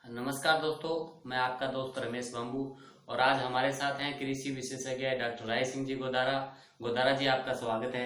नमस्कार दोस्तों, मैं आपका दोस्त रमेश बाबू और आज हमारे साथ हैं कृषि विशेषज्ञ डॉक्टर राय सिंह जी गोदारा। गोदारा जी, आपका स्वागत है।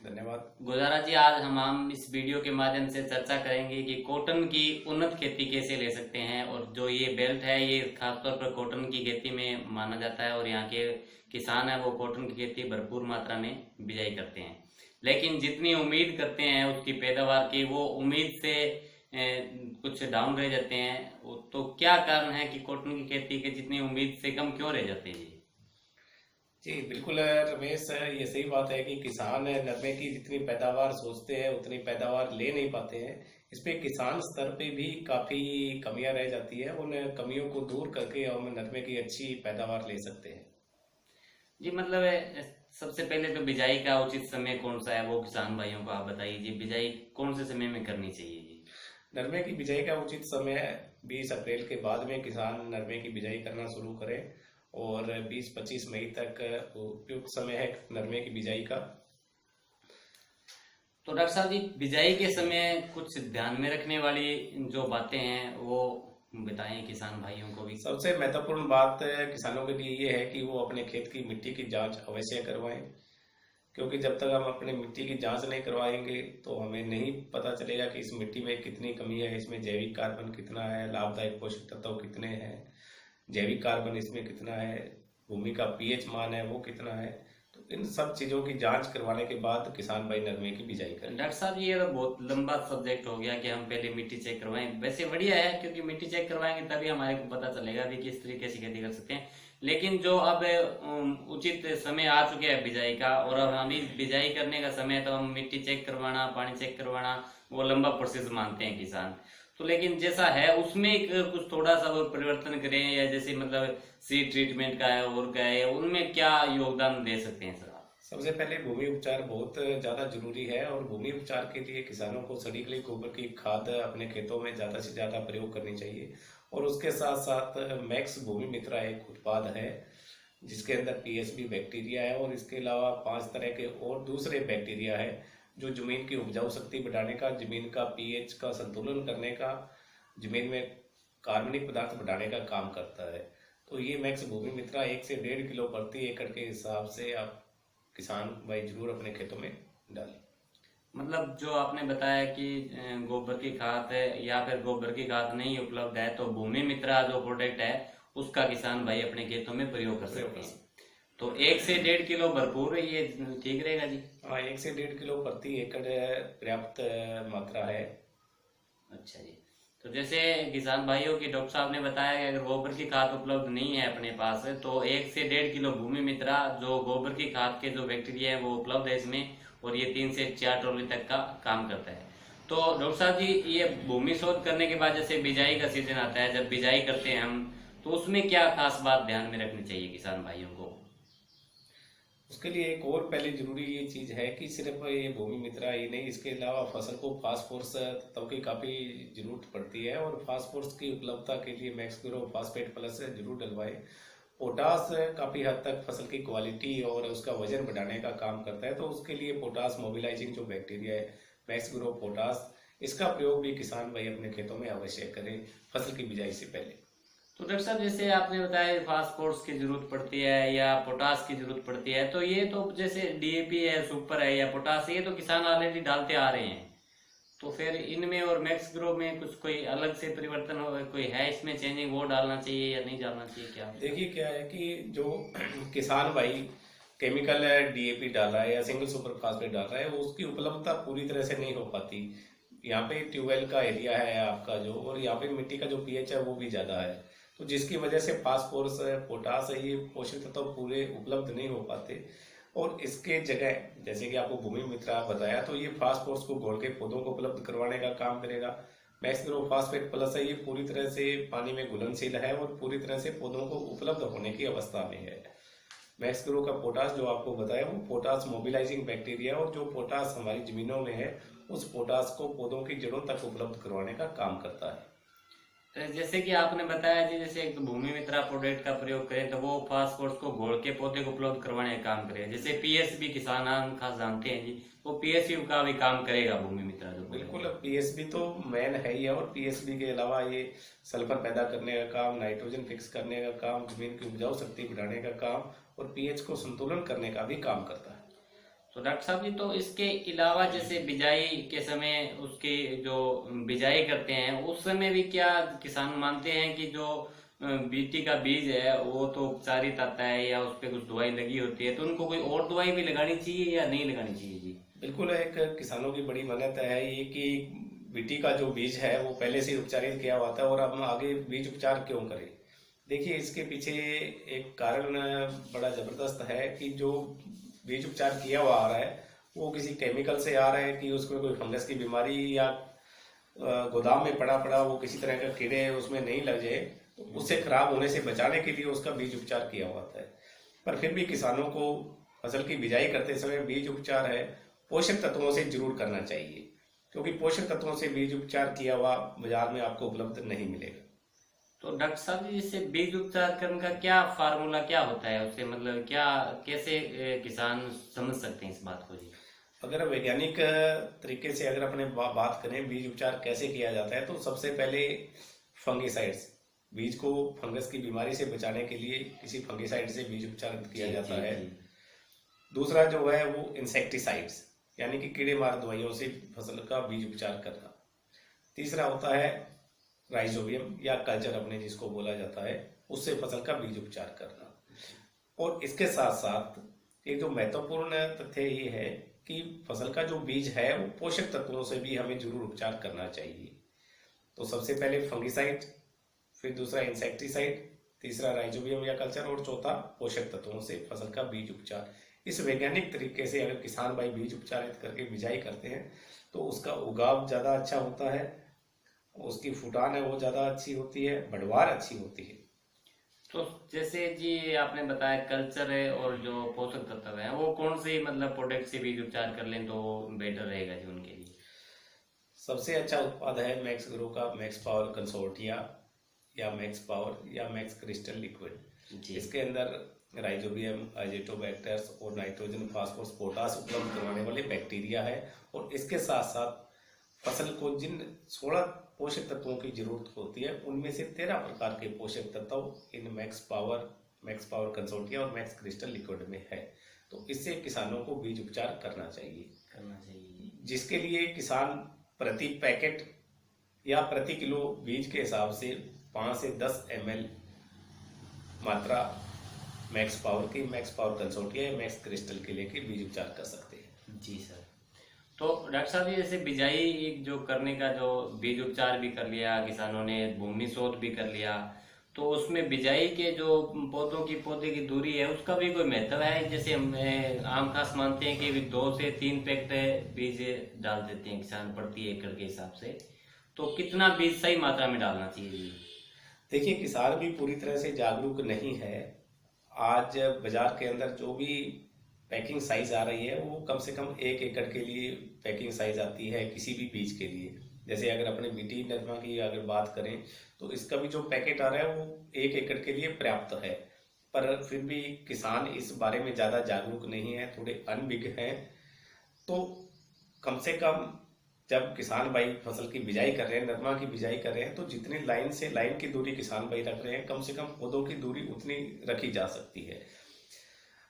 धन्यवाद। गोदारा जी, आज हम इस वीडियो के माध्यम से चर्चा करेंगे कि कॉटन की उन्नत खेती कैसे ले सकते हैं। और जो ये बेल्ट है, ये खासतौर पर कॉटन की खेती में माना जाता है और यहाँ के किसान है वो कॉटन की खेती भरपूर मात्रा में बिजाई करते हैं। लेकिन जितनी उम्मीद करते हैं उसकी पैदावार की, वो उम्मीद से कुछ डाउन रह जाते हैं। तो क्या कारण है कि कॉटन की खेती के जितनी उम्मीद से कम क्यों रह जाते हैं जी? जी बिल्कुल रमेश, ये सही बात है कि किसान नरमे की जितनी पैदावार सोचते हैं उतनी पैदावार ले नहीं पाते हैं। इस पे किसान स्तर पे भी काफी कमियां रह जाती है। उन कमियों को दूर करके हम नरमे की अच्छी पैदावार ले सकते हैं। जी मतलब सबसे पहले तो बिजाई का उचित समय कौन सा है, वो किसान भाइयों को आप बताइए जी। बिजाई कौन से समय में करनी चाहिए जी? नरमे की बिजाई का उचित समय 20 अप्रैल के बाद में किसान नरमे की बिजाई करना शुरू करें और 20-25 मई तक उपयुक्त समय है नरमे की बिजाई का। तो डॉक्टर साहब जी, बिजाई के समय कुछ ध्यान में रखने वाली जो बातें हैं वो बताएं किसान भाइयों को भी। सबसे महत्वपूर्ण बात किसानों के लिए ये है कि वो अपने खेत की मिट्टी की जांच अवश्य करवाएं, क्योंकि जब तक हम अपने मिट्टी की जांच नहीं करवाएंगे तो हमें नहीं पता चलेगा कि इस मिट्टी में कितनी कमी है, इसमें जैविक कार्बन कितना है, लाभदायक पोषक तत्व कितने हैं, जैविक कार्बन इसमें कितना है, भूमि का पीएच मान है वो कितना है। तो इन सब चीजों की जांच करवाने के बाद किसान भाई नरमे की बिजाई करें। डॉक्टर साहब, ये तो बहुत लंबा सब्जेक्ट हो गया कि हम पहले मिट्टी चेक करवाएं। वैसे बढ़िया है, क्योंकि मिट्टी चेक करवाएंगे तभी हमारे को पता चलेगा भी किस तरीके से खेती कर सकते हैं। लेकिन जो अब उचित समय आ चुके हैं बिजाई का, और अब हम इस बिजाई करने का समय, तो हम मिट्टी चेक करवाना, पानी चेक करवाना, वो लंबा प्रोसेस मानते हैं किसान। तो लेकिन जैसा है उसमें कुछ थोड़ा सा और परिवर्तन करें, या जैसे मतलब सीड ट्रीटमेंट का है और क्या है, उनमें क्या योगदान दे सकते हैं सर आप? सबसे पहले भूमि उपचार बहुत ज्यादा जरूरी है और भूमि उपचार के लिए किसानों को सड़ी गली गोबर की खाद अपने खेतों में ज्यादा से ज्यादा प्रयोग करनी चाहिए। और उसके साथ साथ मैक्स भूमि मित्रा एक उत्पाद है जिसके अंदर पीएसबी बैक्टीरिया है और इसके अलावा 5 तरह के और दूसरे बैक्टीरिया है जो जमीन की उपजाऊ शक्ति बढ़ाने का, जमीन का पीएच का संतुलन करने का, जमीन में कार्बनिक पदार्थ बढ़ाने का काम करता है। तो ये मैक्स भूमि मित्रा 1 से 1.5 किलो प्रति एकड़ के हिसाब से आप किसान भाई जरूर अपने खेतों में डालें। मतलब जो आपने बताया कि गोबर की खाद है या फिर गोबर की खाद नहीं उपलब्ध है, तो भूमि मित्रा जो प्रोडक्ट है उसका किसान भाई अपने खेतों में प्रयोग कर सकते हैं। तो 1 से 1.5 किलो भरपूर है, ये ठीक रहेगा जी? हाँ, 1 से 1.5 किलो प्रति एकड़ पर्याप्त मात्रा है। अच्छा जी। तो जैसे किसान भाइयों की डॉक्टर साहब ने बताया कि अगर गोबर की खाद उपलब्ध नहीं है अपने पास, तो 1 से 1.5 किलो भूमि मित्रा जो गोबर की खाद के जो बैक्टीरिया है वो उपलब्ध है इसमें, और ये 3 से 4 ट्रॉली तक का काम करता है। तो डॉक्टर साहब जी, ये भूमि शोध करने के बाद जैसे बिजाई का सीजन आता है, जब बिजाई करते हैं हम, तो उसमें क्या खास बात ध्यान में रखनी चाहिए किसान भाइयों को? उसके लिए एक और पहले जरूरी ये चीज है कि सिर्फ ये भूमि मित्रा ही नहीं, इसके अलावा फसल को फास्फोरस तत्व की काफी जरूरत पड़ती है और फास्फोरस की उपलब्धता के लिए मैक्सग्रो फास्फेट प्लस जरूर डलवाएं। पोटास काफी हद तक फसल की क्वालिटी और उसका वजन बढ़ाने का काम करता है, तो उसके लिए पोटास मोबिलाइजिंग जो बैक्टीरिया है मैक्सग्रो पोटास, इसका प्रयोग भी किसान भाई अपने खेतों में अवश्य करें फसल की बिजाई से पहले। तो डॉक्टर साहब, जैसे आपने बताया फास्फोरस की जरूरत पड़ती है या पोटास की जरूरत पड़ती है, तो ये तो जैसे डीएपी है, सुपर है या पोटास, ये तो किसान ऑलरेडी डालते आ रहे हैं। तो फिर इनमें और मैक्स ग्रो में कुछ कोई अलग से परिवर्तन हो, कोई है इसमें चेंजिंग, वो डालना चाहिए या नहीं डालना चाहिए क्या? देखिए क्या है कि जो किसान भाई केमिकल डीएपी डाल रहा है या सिंगल सुपर फास्फेट डाल रहा है, वो उसकी उपलब्धता पूरी तरह से नहीं हो पाती। यहाँ पे ट्यूबवेल का एरिया है आपका जो, और यहाँ पे मिट्टी का जो पीएच है वो भी ज्यादा है, तो जिसकी वजह से फास्फोरस पोटास है ये पोषक तत्व पूरे उपलब्ध नहीं हो पाते। और इसके जगह जैसे कि आपको भूमि मित्रा बताया, तो ये फास्फोरस को घोल के पौधों को उपलब्ध करवाने का काम करेगा। मैक्सग्रो फास्फेट प्लस है, ये पूरी तरह से पानी में घुलनशील है और पूरी तरह से पौधों को उपलब्ध होने की अवस्था में है। मैक्सग्रो का पोटास जो आपको बताया वो पोटास मोबिलाइजिंग बैक्टीरिया, और जो पोटास हमारी जमीनों में है उस पोटास को पौधों की जड़ों तक उपलब्ध करवाने का काम करता है। जैसे कि आपने बताया जी, जैसे एक तो भूमि मित्रा प्रोडक्ट का प्रयोग करें तो वो फास्फोरस को घोल के पौधे को उपलब्ध करवाने का काम करेगा। जैसे पीएसबी किसान हम खास जानते हैं जी, वो पीएसबी का भी काम करेगा भूमि मित्रा जो बिल्कुल, अब पीएसबी तो मेन है ही है, और पीएसबी के अलावा ये सल्फर पैदा करने का काम, नाइट्रोजन फिक्स करने का काम, जमीन की उपजाऊ शक्ति बढ़ाने का काम और पीएच को संतुलन करने का भी काम करता है। तो डॉक्टर साहब जी, तो इसके अलावा जैसे बिजाई के समय उसकी जो बिजाई करते हैं उस समय भी क्या किसान मानते हैं कि जो बीटी का बीज है वो तो उपचारित आता है या उस पर कुछ दवाई लगी होती है, तो उनको कोई और दवाई भी लगानी चाहिए या नहीं लगानी चाहिए जी? बिल्कुल, एक किसानों की बड़ी मान्यता है ये कि बीटी का जो बीज है वो पहले से उपचारित किया हुआ था और अब हम आगे बीज उपचार क्यों करें। देखिए, इसके पीछे एक कारण बड़ा जबरदस्त है कि जो बीज उपचार किया हुआ आ रहा है वो किसी केमिकल से आ रहा है कि उसमें कोई फंगस की बीमारी या गोदाम में पड़ा पड़ा वो किसी तरह का कीड़े उसमें नहीं लग जाए, तो उससे खराब होने से बचाने के लिए उसका बीज उपचार किया हुआ है। पर फिर भी किसानों को फसल की बिजाई करते समय बीज उपचार है पोषक तत्वों से जरूर करना चाहिए, क्योंकि पोषक तत्वों से बीज उपचार किया हुआ बाजार में आपको उपलब्ध नहीं मिलेगा। तो डॉक्टर साहब जी, इससे बीज उपचार करने का क्या फार्मूला क्या होता है उससे, मतलब क्या कैसे किसान समझ सकते हैं इस बात को जी? अगर वैज्ञानिक तरीके से अगर अपने बात करें बीज उपचार कैसे किया जाता है, तो सबसे पहले फंगिसाइड्स, बीज को फंगस की बीमारी से बचाने के लिए किसी फंगिसाइड से बीज उपचार किया जाता है। दूसरा जो है वो इंसेक्टिसाइड्स, यानी कि कीड़े मार दवाइयों से फसल का बीज उपचार करना। तीसरा होता है राइजोबियम या कल्चर अपने जिसको बोला जाता है, उससे फसल का बीज उपचार करना। और इसके साथ साथ एक जो महत्वपूर्ण तथ्य ये है कि फसल का जो बीज है वो पोषक तत्वों से भी हमें जरूर उपचार करना चाहिए। तो सबसे पहले फंगिसाइड, फिर दूसरा इंसेक्टिसाइड, तीसरा राइजोबियम या कल्चर और चौथा पोषक तत्वों से फसल का बीज उपचार। इस वैज्ञानिक तरीके से अगर किसान भाई बीज उपचारित करके बिजाई करते हैं तो उसका उगाव ज़्यादा अच्छा होता है, उसकी फुटान है वो ज़्यादा अच्छी होती है, बढ़वार अच्छी होती है। तो जैसे जी आपने बताया कल्चर है और जो पोषक तत्व है वो कौन से मतलब प्रोडक्ट से बीज उपचार कर लें तो बेटर रहेगा जी उनके लिए? सबसे अच्छा उत्पाद है मैक्स ग्रो का मैक्स पावर कंसोर्टिया या मैक्स पावर या मैक्स क्रिस्टल लिक्विड। इसके अंदर राइजोबियम, अजेटोबैक्टर्स और नाइट्रोजन, फास्फोरस, पोटास उपलब्ध करवाने वाले बैक्टीरिया है। और इसके साथ साथ फसल को जिन 16 पोषक तत्वों की जरूरत होती है उनमें से 13 प्रकार के पोषक तत्व इन मैक्स पावर कंसोर्टिया और मैक्स क्रिस्टल लिक्विड में है। तो इससे किसानों को बीज उपचार करना चाहिए, जिसके लिए किसान प्रति पैकेट या प्रति किलो बीज के हिसाब से 5 से 10 ml मात्रा मैक्स पावर कंसोर्टिया या मैक्स क्रिस्टल के लेके बीज उपचार कर सकते हैं। जी सर। तो डॉक्टर साहब जी, जैसे बिजाई जो करने का जो बीज उपचार भी कर लिया किसानों ने, भूमि शोध भी कर लिया, तो उसमें बिजाई के जो पौधे की दूरी है उसका भी कोई महत्व है? जैसे हम आम खास मानते हैं कि 2 से 3 पैकेट बीज डाल देते हैं किसान प्रति एकड़ के हिसाब से, तो कितना बीज सही मात्रा में डालना चाहिए जी? देखिए, किसान भी पूरी तरह से जागरूक नहीं है। आज बाजार के अंदर जो भी पैकिंग साइज आ रही है वो कम से कम 1 एकड़ के लिए पैकिंग साइज आती है किसी भी बीज के लिए। जैसे अगर अपने बीटी नरमा की अगर बात करें तो इसका भी जो पैकेट आ रहा है वो 1 एकड़ के लिए पर्याप्त है। पर फिर भी किसान इस बारे में ज़्यादा जागरूक नहीं है, थोड़े अनभिज्ञ हैं। तो कम से कम जब किसान भाई फसल की बिजाई कर रहे हैं, नरमा की बिजाई कर रहे हैं, तो जितनी लाइन से लाइन की दूरी किसान भाई रख रहे हैं कम से कम पौधों की दूरी उतनी रखी जा सकती है।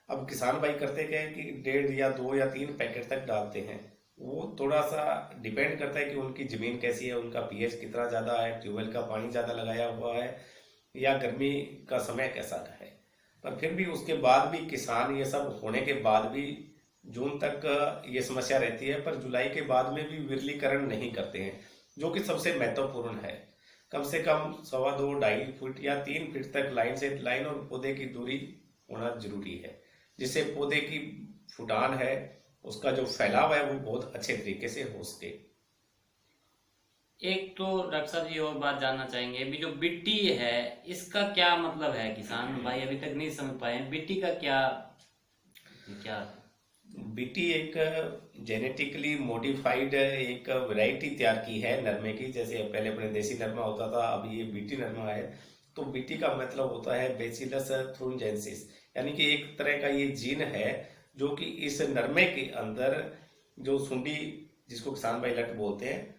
अब किसान भाई करते क्या है कि 1.5 या 2 या 3 पैकेट तक डालते हैं। वो थोड़ा सा डिपेंड करता है कि उनकी जमीन कैसी है, उनका पीएच कितना ज़्यादा है, ट्यूबवेल का पानी ज़्यादा लगाया हुआ है या गर्मी का समय कैसा है। पर फिर भी उसके बाद भी किसान ये सब होने के बाद भी जून तक ये समस्या रहती है, पर जुलाई के बाद में भी विरलीकरण नहीं करते हैं, जो कि सबसे महत्वपूर्ण है। कम से कम 2.25 2.5 फुट या 3 फीट तक लाइन से लाइन और पौधे की दूरी होना जरूरी है, जिससे पौधे की फुटान है, उसका जो फैलाव है वो बहुत अच्छे तरीके से हो सके। एक तो डॉक्टर साहब जी और बात जानना चाहेंगे, अभी जो बिट्टी है इसका क्या मतलब है? किसान भाई अभी तक नहीं समझ पाए बिट्टी का क्या क्या? बीटी एक जेनेटिकली मॉडिफाइड एक वैरायटी तैयार की है नरमे की। जैसे पहले अपने देसी नरमा होता था, अब ये बीटी नरमा है। तो बीटी का मतलब होता है बेसिलस थ्रुनजेंसिस, यानी कि एक तरह का ये जीन है जो कि इस नरमे के अंदर जो सुंडी, जिसको किसान भाई लट बोलते हैं,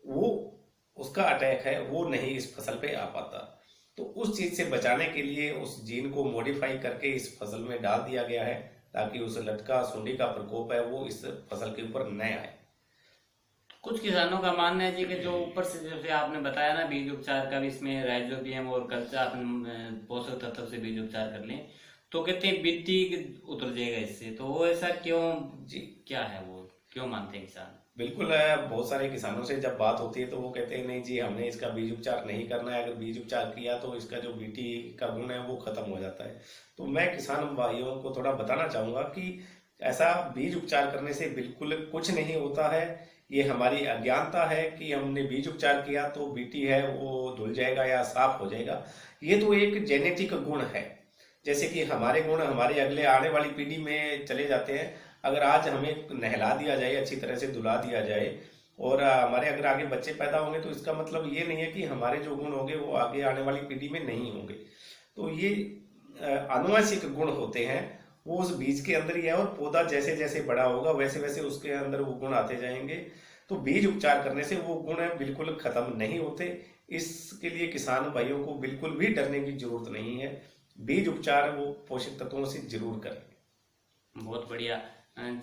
वो उसका अटैक है, वो नहीं इस फसल पे आ पाता। तो उस चीज से बचाने के लिए उस जीन को मॉडिफाई करके इस फसल में डाल दिया गया है, ताकि उस लटका सुंडी का प्रकोप है वो इस फसल के ऊपर न आए। कुछ किसानों का मानना है जी कि जो ऊपर से जैसे आपने बताया ना बीज उपचार का भी इसमें राइजोबियम और कल्चा पोषक तत्व से बीज उपचार कर लें तो कहते हैं मिट्टी उतर जाएगा इससे। तो वो ऐसा क्यों जी, क्या है वो क्यों मानते हैं किसान? बिल्कुल है। बहुत सारे किसानों से जब बात होती है तो वो कहते हैं नहीं जी, हमने इसका बीज उपचार नहीं करना है, अगर बीज उपचार किया तो इसका जो बीटी का गुण है वो खत्म हो जाता है। तो मैं किसान भाइयों को थोड़ा बताना चाहूंगा कि ऐसा बीज उपचार करने से बिल्कुल कुछ नहीं होता है। ये हमारी अज्ञानता है कि हमने बीज उपचार किया तो बीटी है वो धुल जाएगा या साफ हो जाएगा। ये तो एक जेनेटिक गुण है। जैसे कि हमारे गुण हमारे अगले आने वाली पीढ़ी में चले जाते हैं। अगर आज हमें नहला दिया जाए, अच्छी तरह से धुला दिया जाए, और हमारे अगर आगे बच्चे पैदा होंगे, तो इसका मतलब ये नहीं है कि हमारे जो गुण होंगे वो आगे आने वाली पीढ़ी में नहीं होंगे। तो ये आनुवंशिक गुण होते हैं, वो उस बीज के अंदर ही है, और पौधा जैसे जैसे बड़ा होगा वैसे वैसे उसके अंदर वो गुण आते जाएंगे। तो बीज उपचार करने से वो गुण बिल्कुल खत्म नहीं होते। इसके लिए किसान भाइयों को बिल्कुल भी डरने की जरूरत नहीं है। बीज उपचार वो पोषक तत्वों से जरूर करें। बहुत बढ़िया।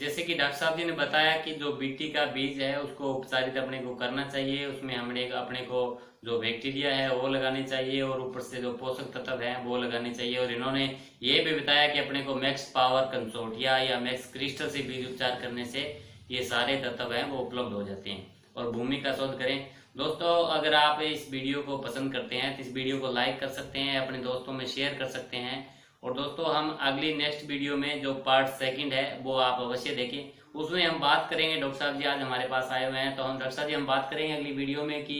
जैसे कि डॉक्टर साहब जी ने बताया कि जो बीटी का बीज है उसको उपचारित अपने को करना चाहिए, उसमें हमने अपने को जो बैक्टीरिया है वो लगाने चाहिए और ऊपर से जो पोषक तत्व है वो लगाने चाहिए। और इन्होंने ये भी बताया कि अपने को मैक्स पावर कंसोर्टिया या मैक्स क्रिस्टल से बीज उपचार करने से ये सारे तत्व हैं वो उपलब्ध हो जाते हैं। और भूमि का शोध करें। दोस्तों, अगर आप इस वीडियो को पसंद करते हैं तो इस वीडियो को लाइक कर सकते हैं, अपने दोस्तों में शेयर कर सकते हैं। और दोस्तों, हम अगली नेक्स्ट वीडियो में जो पार्ट 2 है वो आप अवश्य देखें। उसमें हम बात करेंगे, डॉक्टर साहब जी आज हमारे पास आए हुए हैं, तो हम डॉक्टर साहब जी हम बात करेंगे अगली वीडियो में कि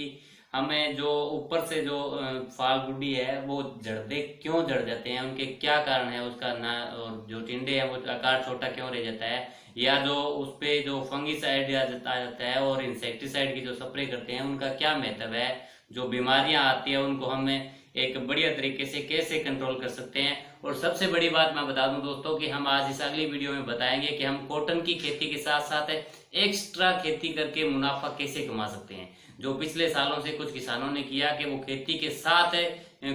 हमें जो ऊपर से जो फाल गुड्डी है वो जड़ते क्यों जड़ जाते हैं, उनके क्या कारण है उसका ना, और जो टिंडे हैं वो आकार छोटा क्यों रह जाता है, या जो उस पे जो फंगीसाइड आ जाता है और इंसेक्टिसाइड की जो स्प्रे करते हैं उनका क्या महत्व है, जो बीमारियां आती है उनको हमें एक बढ़िया तरीके से कैसे कंट्रोल कर सकते हैं। और सबसे बड़ी बात मैं बता दूं दोस्तों कि हम आज इस अगली वीडियो में बताएंगे कि हम कॉटन की खेती के साथ साथ एक्स्ट्रा खेती करके मुनाफा कैसे कमा सकते हैं। जो पिछले सालों से कुछ किसानों ने किया कि वो खेती के साथ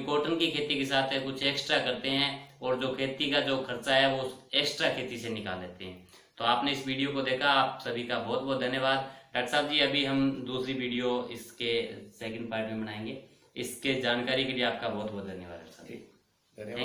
कॉटन की खेती के साथ कुछ एक्स्ट्रा करते हैं और जो खेती का जो खर्चा है वो एक्स्ट्रा खेती से निकाल लेते हैं। तो आपने इस वीडियो को देखा, आप सभी का बहुत बहुत धन्यवाद। डॉक्टर साहब जी अभी हम दूसरी वीडियो इसके 2nd पार्ट में बनाएंगे। इसके जानकारी के लिए आपका बहुत बहुत धन्यवाद। धन्यवाद।